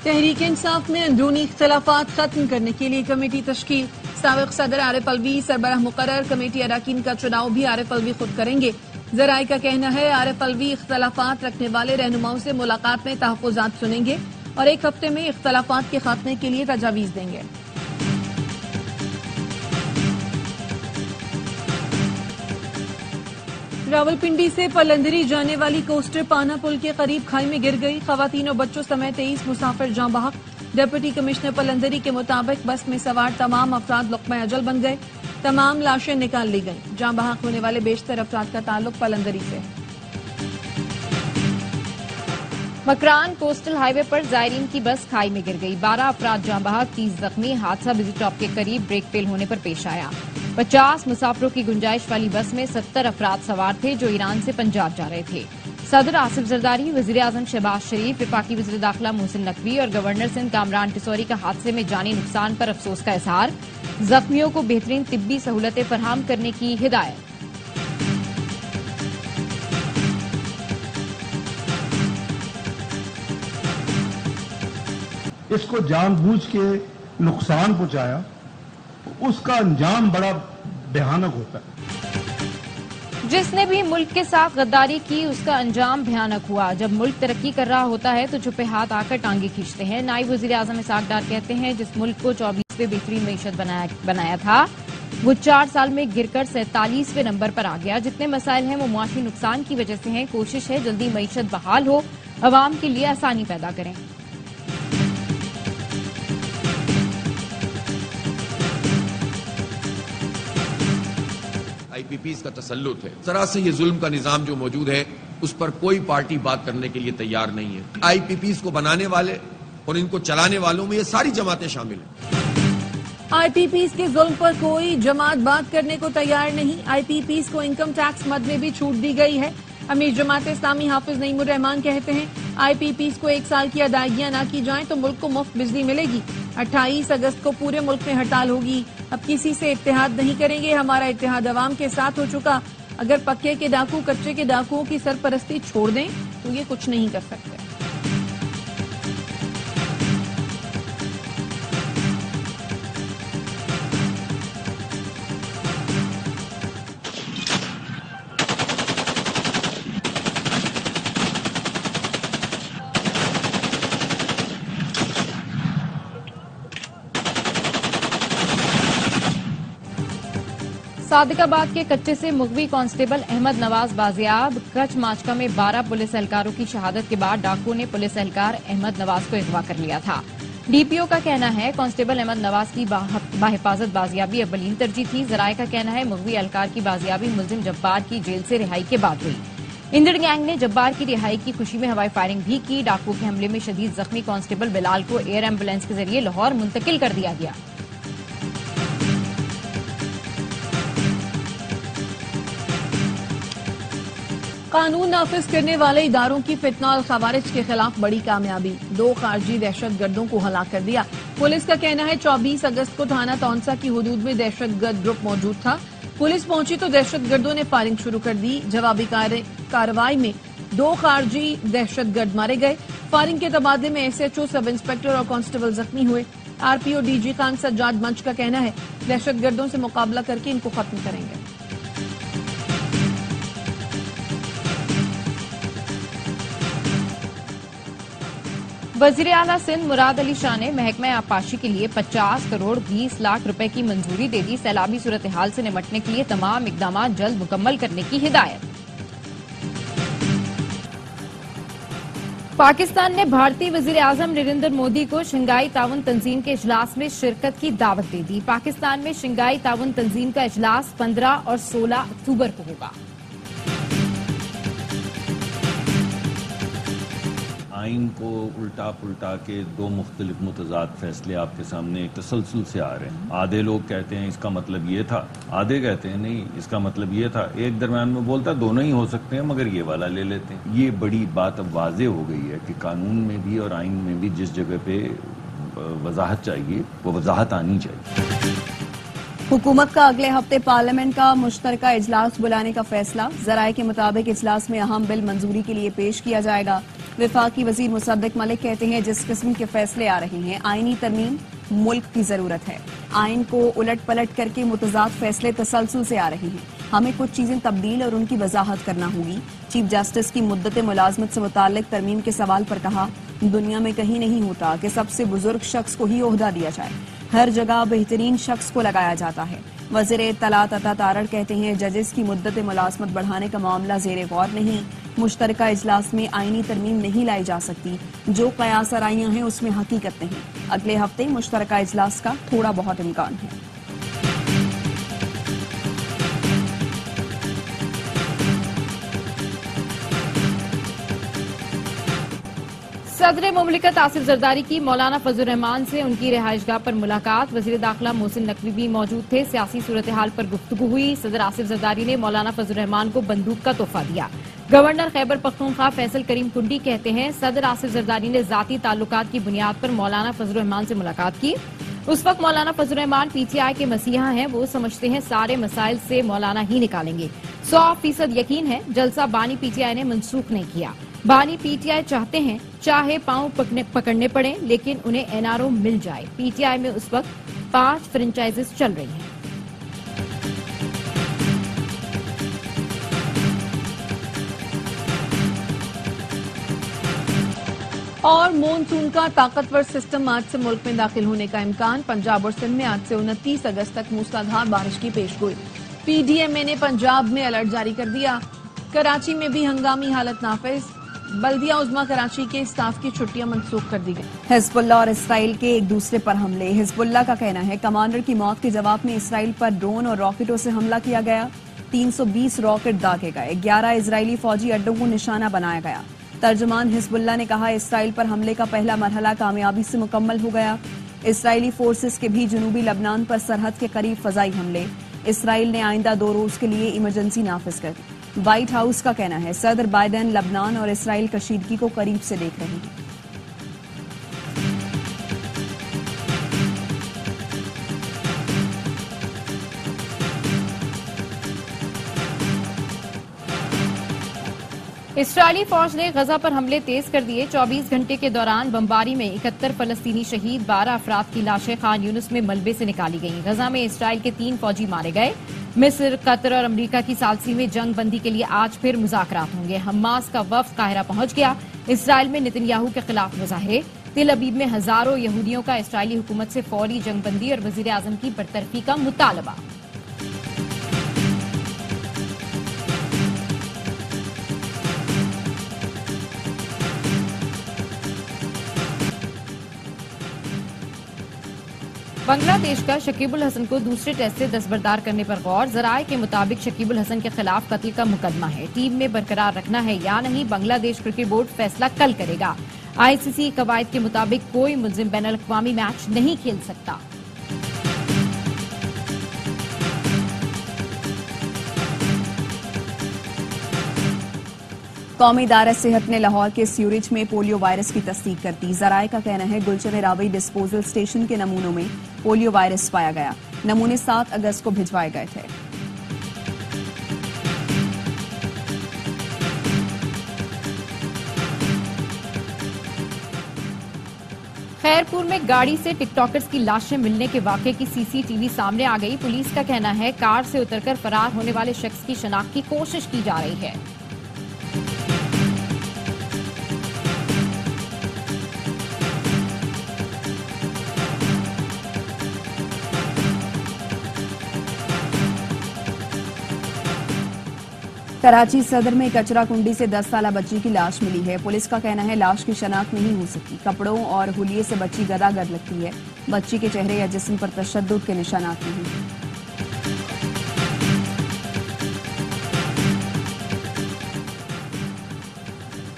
तहरीक इंसाफ में अंदरूनी इख्तलाफात खत्म करने के लिए कमेटी तश्कील। साबिक सदर आरिफ अलवी सरबराह मुकर्रर। कमेटी अरकान का चुनाव भी आरिफ अलवी खुद करेंगे। जराये का कहना है आरिफ अलवी इख्तलाफात रखने वाले रहनुमाओं से मुलाकात में तहफ़्फ़ुज़ात सुनेंगे और एक हफ्ते में इख्तलाफात के खात्मे के लिए तजावीज़ देंगे। रावलपिंडी से पलंदरी जाने वाली कोस्टर पाना पुल के करीब खाई में गिर गई। खवातीन और बच्चों समेत 23 मुसाफिर जाँ बहक। डिप्टी कमिश्नर पलंदरी के मुताबिक बस में सवार तमाम अफराद लुक़्मा अजल बन गए। तमाम लाशें निकाल ली गईं। जाँ बहक होने वाले बेशतर अफराद का ताल्लुक पलंदरी से है। मकरान कोस्टल हाईवे पर जायरीन की बस खाई में गिर गई। 12 अफराद जाँ बहक, 30 जख्मी। हादसा बिजी टॉप के करीब ब्रेक फेल होने पर पेश आया। 50 मुसाफिरों की गुंजाइश वाली बस में 70 अफराद सवार थे जो ईरान से पंजाब जा रहे थे। सदर आसिफ जरदारी, वजीर आजम शहबाज शरीफ, वफाकी वज़ीर दाखिला मोहसिन नकवी और गवर्नर सिंध कामरान टिसौरी का हादसे में जानी नुकसान पर अफसोस का इजहार। जख्मियों को बेहतरीन तिब्बी सहूलतें फराहम करने की हिदायत। इसको जानबूझ के नुकसान पहुंचाया तो उसका अंजाम बड़ा भयानक होता है। जिसने भी मुल्क के साथ गद्दारी की उसका अंजाम भयानक हुआ। जब मुल्क तरक्की कर रहा होता है तो छुपे हाथ आकर टांगे खींचते हैं। नायब वजीर आजम इसहाक डार कहते हैं जिस मुल्क को 24वें बेहतरीन मईशत बनाया था वो 4 साल में गिरकर 47वें नंबर पर आ गया। जितने मसाइल हैं वो मुआशी नुकसान की वजह से हैं। कोशिश है जल्दी मईशत बहाल हो, अवाम के लिए आसानी पैदा करें। IPPs का तसल्लुत है। जरा से ये जुल्म का निजाम जो मौजूद है उस पर कोई पार्टी बात करने के लिए तैयार नहीं है। IPPs को बनाने वाले और इनको चलाने वालों में ये सारी जमातें शामिल हैं। IPPs के जुल्म पर कोई जमात बात करने को तैयार नहीं। IPPs को इनकम टैक्स मद में भी छूट दी गई है। अमीर जमात इस्लामी हाफिज नईमुर रहमान कहते हैं IPPs को 1 साल की अदायगियां ना की जाएं तो मुल्क को मुफ्त बिजली मिलेगी। 28 अगस्त को पूरे मुल्क में हड़ताल होगी। अब किसी से इत्तेहाद नहीं करेंगे। हमारा इत्तेहाद अवाम के साथ हो चुका। अगर पक्के के डाकू कच्चे के डाकुओं की सरपरस्ती छोड़ दें तो ये कुछ नहीं कर सकते। सादिकाबाद के कच्चे से मुगवी कांस्टेबल अहमद नवाज बाजियाब। कच्छ माचका में 12 पुलिस एहलकारों की शहादत के बाद डाकुओं ने पुलिस एहलकार अहमद नवाज को अगवा कर लिया था। DPO का कहना है कांस्टेबल अहमद नवाज की बाहिफाजत बाजियाबी अव्वलीन तरजीह थी। जराये का कहना है मुगवी एहलकार की बाजियाबी मुलजिम जब्बार की जेल से रिहाई के बाद हुई। इंजर्ड गैंग ने जब्बार की रिहाई की खुशी में हवाई फायरिंग भी की। डाकुओं के हमले में शदीद जख्मी कांस्टेबल बिलाल को एयर एम्बुलेंस के जरिए लाहौर मुंतकिल कर दिया गया। कानून नाफिज करने वाले इदारों की फितना और खवारिज के खिलाफ बड़ी कामयाबी। 2 खारजी दहशतगर्दों को हलाक कर दिया। पुलिस का कहना है 24 अगस्त को थाना तौनसा की हुदूद में दहशतगर्द ग्रुप मौजूद था। पुलिस पहुंची तो दहशतगर्दों ने फायरिंग शुरू कर दी। जवाबी कार्रवाई में 2 खारजी दहशतगर्द मारे गए। फायरिंग के तबादले में SHO, सब इंस्पेक्टर और कांस्टेबल जख्मी हुए। RPO DG खान सज्जाद मंच का कहना है दहशतगर्दों से मुकाबला करके इनको खत्म करेंगे। वजीर आला सिंध मुराद अली शाह ने महकमा आबपाशी के लिए 50 करोड़ 20 लाख रुपए की मंजूरी दे दी। सैलाबी सूरत हाल से निपटने के लिए तमाम इकदाम जल्द मुकम्मल करने की हिदायत। पाकिस्तान ने भारतीय वजीर आजम नरेंद्र मोदी को शंघाई ताउन तंजीम के इजलास में शिरकत की दावत दे दी। पाकिस्तान में शंघाई ताउन तंजीम का इजलास 15 और 16 अक्टूबर को होगा। आइन को उल्टा पुल्टा के 2 मुख्तलिफ मुतजाद फैसले आपके एक तसलसल से आ रहे हैं। आधे लोग कहते हैं इसका मतलब ये था, आधे कहते हैं नहीं इसका मतलब ये था। एक दरम्यान में बोलता है दोनों ही हो सकते हैं मगर ये वाला ले लेते हैं। ये बड़ी बात अब वाजे हो गई है कि कानून में भी और आइन में भी जिस जगह पे वजाहत चाहिए वो वजाहत आनी चाहिए। हुकूमत का अगले हफ्ते पार्लियामेंट का मुश्तरका इजलास बुलाने का फैसला। जराये के मुताबिक इजलास में अहम बिल मंजूरी के लिए पेश किया जाएगा। वफाकी वजीर मुसद्दिक मलिक कहते हैं जिस किस्म के फैसले आ रहे हैं आईनी तरमीम मुल्क की जरूरत है। आइन को उलट पलट करके मुतजाद फैसले तसलसल से आ रहे हैं। हमें कुछ चीजें तब्दील और उनकी वजाहत करना होगी। चीफ जस्टिस की मुद्दत मुलाजमत से मुताल्लिक तरमीम के सवाल पर कहा, दुनिया में कहीं नहीं होता कि सबसे बुजुर्ग शख्स को ही ओहदा दिया जाए, हर जगह बेहतरीन शख्स को लगाया जाता है। वज़ीर इत्तलात अता तारड़ कहते हैं जजेस की मुद्दत मुलाजमत बढ़ाने का मामला ज़ेरे गौर नहीं। मुश्तरका इजलास में आईनी तरमीम नहीं लाई जा सकती। जो कयास आराइयां हैं उसमें हकीकत नहीं। अगले हफ्ते मुश्तरका इजलास का थोड़ा बहुत इम्कान है। सदर मुमलिकत आसिफ जरदारी की मौलाना फजल रहमान से उनकी रिहाइशगाह पर मुलाकात। वजीर दाखिला मोहसिन नकवी भी मौजूद थे। सियासी सूरत हाल पर गुफ्तगू हुई। सदर आसिफ जरदारी ने मौलाना फजल रहमान को बंदूक का तोहफा दिया। गवर्नर खैबर पख्तूनख्वा फैसल करीम कुंडी कहते हैं सदर आसिफ जरदारी ने जाती ताल्लुकात की बुनियाद पर मौलाना फजल रहमान से मुलाकात की। उस वक्त मौलाना फजल रहमान पीटीआई के मसीहा हैं। वो समझते हैं सारे मसाइल से मौलाना ही निकालेंगे। 100% यकीन है जलसा बानी पीटीआई ने मनसूख नहीं किया। बानी पीटीआई चाहते हैं चाहे पांव पकड़ने पड़े लेकिन उन्हें एनआरओ मिल जाए। पीटीआई में उस वक्त 5 फ्रेंचाइजेस चल रही हैं। और मॉनसून का ताकतवर सिस्टम आज से मुल्क में दाखिल होने का इम्कान। पंजाब और सिंध में आज से 29 अगस्त तक मूसलाधार बारिश की पेशगोई। पीडीएमए ने पंजाब में अलर्ट जारी कर दिया। कराची में भी हंगामी हालत नाफिज। बल्दिया उज़्मा कराची के स्टाफ की छुट्टियां मनसूख कर दी गई। हिजबुल्लाह और इसराइल के एक दूसरे पर हमले। हिजबुल्लाह का कहना है कमांडर की मौत के जवाब में इसराइल पर ड्रोन और रॉकेटों से हमला किया गया। 320 रॉकेट दागे गए। 11 इजरायली फौजी अड्डों को निशाना बनाया गया। तर्जुमान हिजबुल्लाह ने कहा इसराइल पर हमले का पहला मरहला कामयाबी से मुकम्मल हो गया। इसराइली फोर्सेस के भी जनूबी लबनान पर सरहद के करीब फजाई हमले। इसराइल ने आइंदा 2 रोज के लिए इमरजेंसी नाफिज कर दी। व्हाइट हाउस का कहना है सदर बाइडेन लबनान और इसराइल कशीदगी को करीब से देख रहे हैं। इसराइली फौज ने गजा पर हमले तेज कर दिए। 24 घंटे के दौरान बमबारी में 71 फलस्तीनी शहीद, 12 अफराद की लाशें खान यूनुस में मलबे से निकाली गईं। गजा में इसराइल के 3 फौजी मारे गए। मिस्र, कतर और अमेरिका की सालसी में जंग बंदी के लिए आज फिर मुज़ाकरात होंगे। हमास का वफ्द काहिरा पहुंच गया। इसराइल में नेतन्याहू के खिलाफ मुजाहरे। तिल अबीब में हजारों यहूदियों का इसराइली हुकूमत से फौरी जंग बंदी और वजीर आजम की बरतरफी का मुतालबा। बांग्लादेश का शकीबुल हसन को दूसरे टेस्ट से दस्तबरदार करने पर गौर। जराये के मुताबिक शकीबुल हसन के खिलाफ कत्ल का मुकदमा है। टीम में बरकरार रखना है या नहीं बांग्लादेश क्रिकेट बोर्ड फैसला कल करेगा। आईसीसी कवायद के मुताबिक कोई मुल्जिम बैनुल अक़वामी मैच नहीं खेल सकता। कौमी इदारा सेहत ने लाहौर के स्यूरिज में पोलियो वायरस की तस्दीक कर दी। जराये का कहना है गुलशन रावई डिस्पोजल स्टेशन के नमूनों में पोलियो वायरस पाया गया। नमूने 7 अगस्त को भिजवाए गए थे। खैरपुर में गाड़ी से टिकटॉकर्स की लाशें मिलने के वाकये की सीसीटीवी सामने आ गई। पुलिस का कहना है कार से उतरकर फरार होने वाले शख्स की शनाख्त की कोशिश की जा रही है। कराची सदर में कचरा कुंडी से 10 साला बच्ची की लाश मिली है। पुलिस का कहना है लाश की शनाख्त नहीं हो सकी। कपड़ों और हुलिये से बच्ची गदागद लगती है। बच्ची के चेहरे या जिस्म पर तशद्दुद के निशानात नहीं हैं।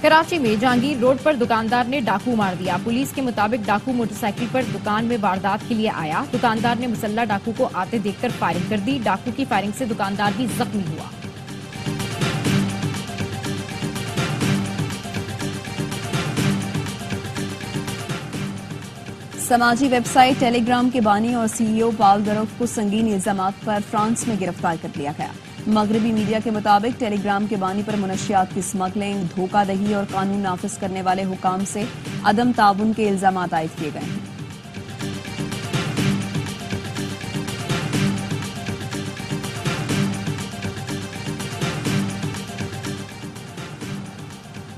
कराची में जहांगीर रोड पर दुकानदार ने डाकू मार दिया। पुलिस के मुताबिक डाकू मोटरसाइकिल पर दुकान में वारदात के लिए आया। दुकानदार ने मुसल्ला डाकू को आते देखकर फायरिंग कर दी। डाकू की फायरिंग से दुकानदार भी जख्मी हुआ। समाजी वेबसाइट टेलीग्राम के बानी और सीईओ पाल गरोफ को संगीन इल्जामात पर फ्रांस में गिरफ्तार कर लिया गया। मगरबी मीडिया के मुताबिक टेलीग्राम के बानी पर मुनशियात की स्मगलिंग, धोखाधही और कानून नाफिज करने वाले हुकाम से अदम ताउन के इल्जाम आयद किए गए हैं।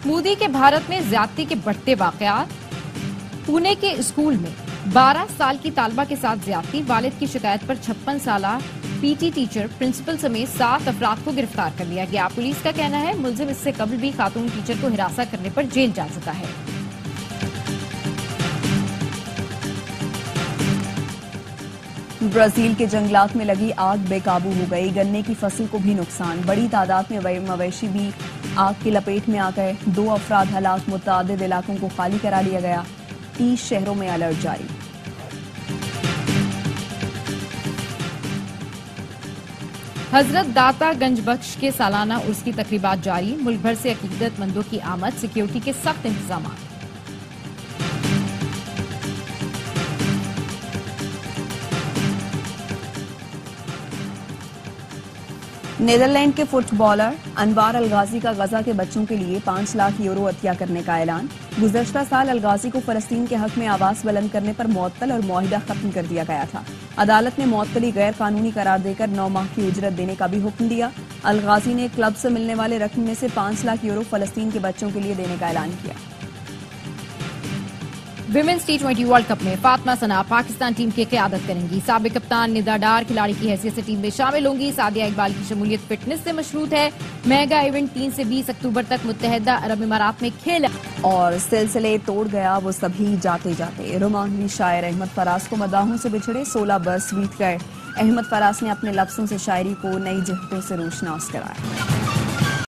मोदी के भारत में ज्यादती के बढ़ते वाकयात। पुणे के स्कूल में 12 साल की तालबा के साथ ज्यादती, वालिद की शिकायत पर 56 साला पीटी टीचर, प्रिंसिपल समेत 7 अफराद को गिरफ्तार कर लिया गया। पुलिस का कहना है मुलजिम इससे कबल भी खातून टीचर को हिरासत करने पर जेल जा चुका है। ब्राजील के जंगलात में लगी आग बेकाबू हो गई, गन्ने की फसल को भी नुकसान, बड़ी तादाद में मवेशी भी आग की लपेट में आ गए। 2 अफराद हलाक, मुतअद्दिद इलाकों को खाली करा लिया गया। 30 शहरों में अलर्ट जारी। हजरत दाता गंज बख्श के सालाना उर्स की तकरीबात जारी, मुल्क भर से अकीदतमंदों की आमद, सिक्योरिटी के सख्त इंतजाम। नीदरलैंड के फुटबॉलर अनवार अलगाजी का गजा के बच्चों के लिए 5 लाख यूरो अतिया करने का ऐलान। गुज़श्ता साल अलगाजी को फलस्तीन के हक में आवाज बुलंद करने पर मुअत्तल और मुआहिदा खत्म कर दिया गया था। अदालत ने मुअत्तली गैर कानूनी करार देकर 9 माह की उजरत देने का भी हुक्म दिया। अलगाजी ने क्लब से मिलने वाले रकम में से 5 लाख यूरो फलस्तीन के बच्चों के लिए देने का ऐलान किया। विमेंस T20 वर्ल्ड कप में फातिमा सना पाकिस्तान टीम की क़यादत करेंगी। साबिक कप्तान निदा डार खिलाड़ी की हैसियत से टीम में शामिल होंगी। सादिया इकबाल की शमूलियत फिटनेस से मशरूत है। मेगा इवेंट 3 से 20 अक्टूबर तक मुत्तहदा अरब इमारात में खेला। और सिलसिले तोड़ गया वो सभी जाते जाते। रोमानवी शायर अहमद फराज को मदाहों से बिछड़े 16 बरस बीत गए। अहमद फराज ने अपने लफ्जों से शायरी को नई जहतों से रोशनास कराया।